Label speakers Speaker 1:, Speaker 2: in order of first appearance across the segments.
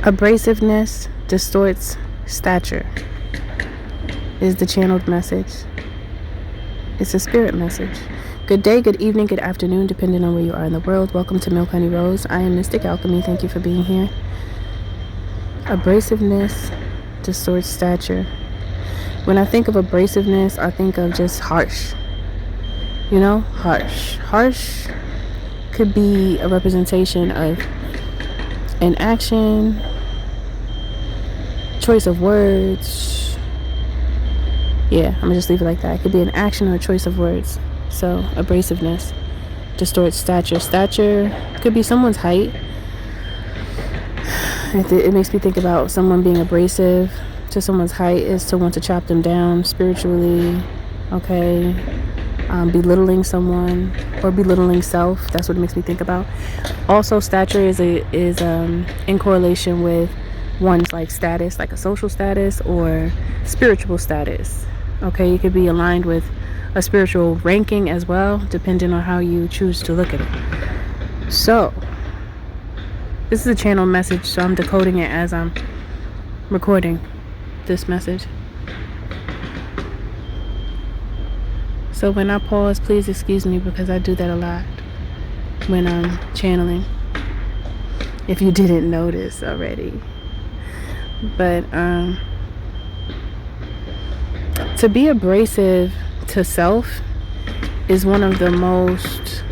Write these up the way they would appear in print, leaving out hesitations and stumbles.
Speaker 1: Abrasiveness, distorts, stature is the channeled message. It's a spirit message. Good day, good evening, good afternoon, depending on where you are in the world. Welcome to Milk Honey Rose. I am Mystic Alchemy. Thank you for being here. Abrasiveness, distorts, stature. When I think of abrasiveness, I think of just harsh. You know, harsh. Harsh could be a representation of an action, choice of words. Yeah, I'm gonna just leave it like that. It could be an action or a choice of words. So abrasiveness distorts stature. Stature could be someone's height. It makes me think about someone being abrasive to someone's height is to want to chop them down spiritually. Okay, belittling someone or belittling self. That's what it makes me think about. Also, stature is in correlation with one's like status, like a social status or spiritual status. Okay, it could be aligned with a spiritual ranking as well, depending on how you choose to look at it. So this is a channel message, so I'm decoding it as I'm recording this message. So when I pause, please excuse me, because I do that a lot when I'm channeling, if you didn't notice already. But to be abrasive to self is one of the most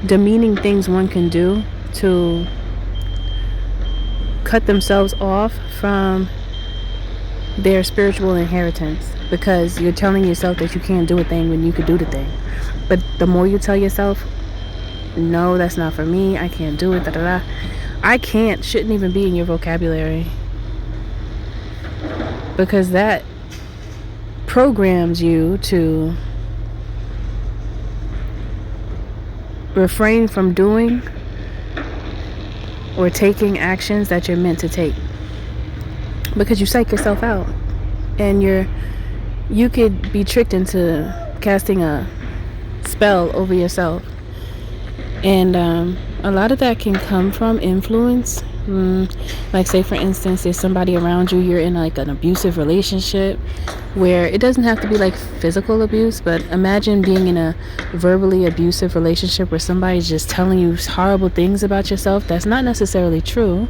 Speaker 1: demeaning things one can do to cut themselves off from their spiritual inheritance, because you're telling yourself that you can't do a thing when you could do the thing. But the more you tell yourself, no, that's not for me, I can't do it, I can't shouldn't even be in your vocabulary, because that programs you to refrain from doing or taking actions that you're meant to take, because you psych yourself out, and you could be tricked into casting a spell over yourself. And a lot of that can come from influence. Like, say for instance, there's somebody around you, you're in like an abusive relationship, where it doesn't have to be like physical abuse, but imagine being in a verbally abusive relationship where somebody's just telling you horrible things about yourself that's not necessarily true,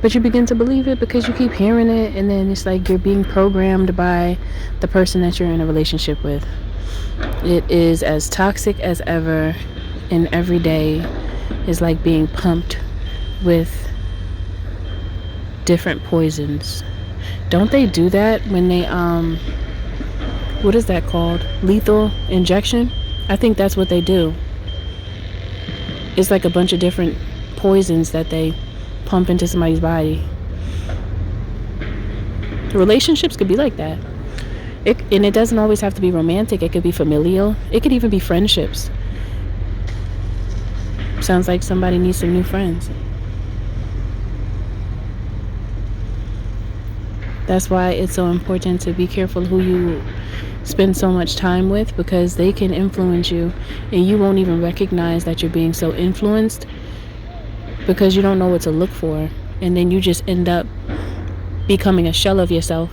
Speaker 1: but you begin to believe it because you keep hearing it, and then it's like you're being programmed by the person that you're in a relationship with. It is as toxic as ever, and every day is like being pumped with different poisons. Don't they do that when they what is that called? Lethal injection? I think that's what they do. It's like a bunch of different poisons that they pump into somebody's body. Relationships could be like that. And it doesn't always have to be romantic. It could be familial. It could even be friendships. Sounds like somebody needs some new friends. That's why it's so important to be careful who you spend so much time with, because they can influence you and you won't even recognize that you're being so influenced, because you don't know what to look for, and then you just end up becoming a shell of yourself.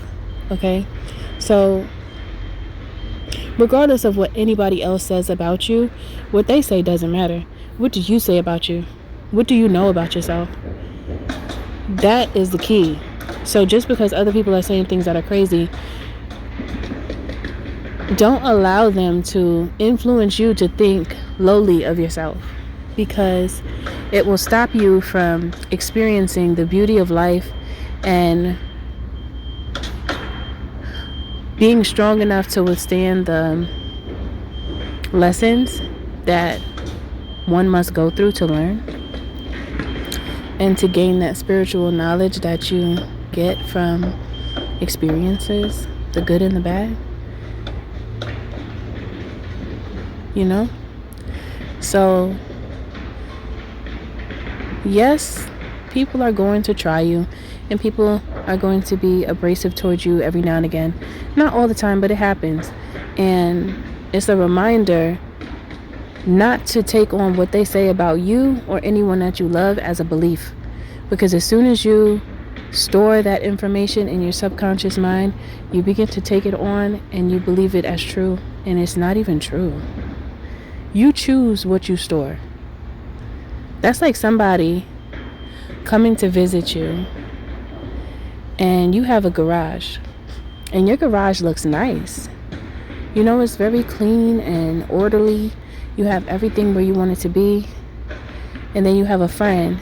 Speaker 1: Okay? So regardless of what anybody else says about you, what they say doesn't matter. What do you say about you? What do you know about yourself? That is the key. So just because other people are saying things that are crazy, don't allow them to influence you to think lowly of yourself, because it will stop you from experiencing the beauty of life and being strong enough to withstand the lessons that one must go through to learn, and to gain that spiritual knowledge that you get from experiences, the good and the bad. You know? So yes, people are going to try you, and people are going to be abrasive towards you every now and again. Not all the time, but it happens. And it's a reminder not to take on what they say about you or anyone that you love as a belief, Because as soon as you store that information in your subconscious mind, you begin to take it on and you believe it as true, and it's not even true. You choose what you store. That's like somebody coming to visit you and you have a garage, and your garage looks nice. You know, it's very clean and orderly. You have everything where you want it to be. And then you have a friend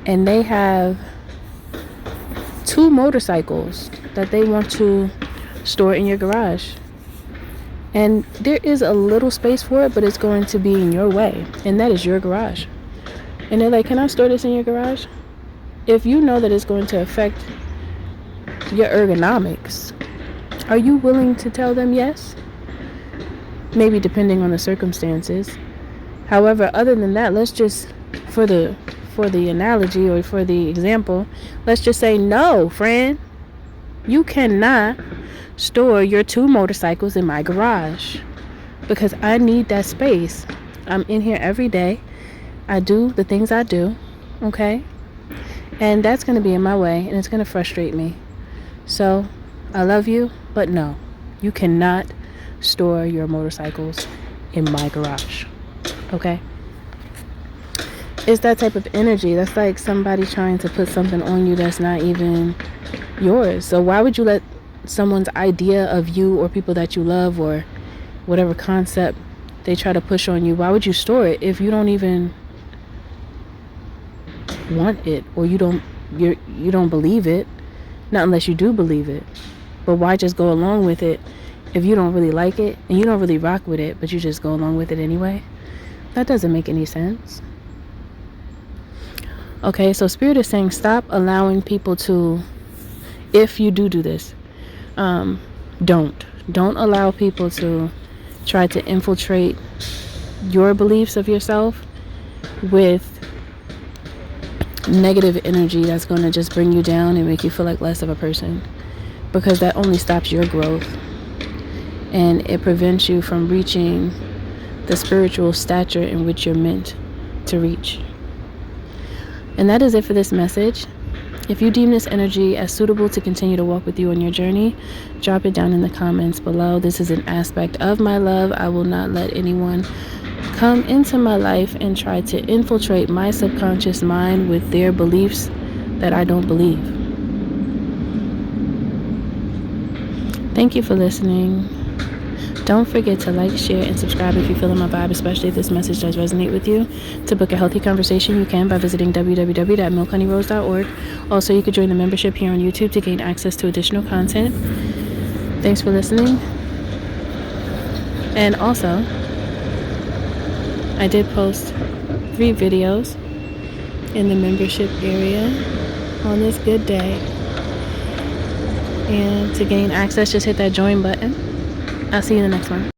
Speaker 1: and they have 2 motorcycles that they want to store in your garage. And there is a little space for it, but it's going to be in your way. And that is your garage. And they're like, can I store this in your garage? If you know that it's going to affect your ergonomics, are you willing to tell them yes? Maybe depending on the circumstances. However, other than that, let's just, for the analogy or for the example, let's just say, no, friend, you cannot store your 2 motorcycles in my garage because I need that space. I'm in here every day. I do the things I do, okay? And that's going to be in my way, and it's going to frustrate me. So, I love you, but no, you cannot store your motorcycles in my garage, okay? It's that type of energy. That's like somebody trying to put something on you that's not even yours. So why would you let someone's idea of you or people that you love or whatever concept they try to push on you, why would you store it if you don't even want it, or you don't believe it? Not unless you do believe it. But why just go along with it if you don't really like it and you don't really rock with it, but you just go along with it anyway? That doesn't make any sense. Okay, so Spirit is saying stop allowing people to, if you do this, don't allow people to try to infiltrate your beliefs of yourself with negative energy that's going to just bring you down and make you feel like less of a person, because that only stops your growth and it prevents you from reaching the spiritual stature in which you're meant to reach. And that is it for this message. If you deem this energy as suitable to continue to walk with you on your journey, drop it down in the comments below. This is an aspect of my love. I will not let anyone come into my life and try to infiltrate my subconscious mind with their beliefs that I don't believe. Thank you for listening. Don't forget to like, share, and subscribe if you feel in my vibe, especially if this message does resonate with you. To book a healthy conversation, you can by visiting www.milkhoneyRose.org. Also, you could join the membership here on YouTube to gain access to additional content. Thanks for listening. And also, I did post 3 videos in the membership area on this good day. And to gain access, just hit that join button. I'll see you in the next one.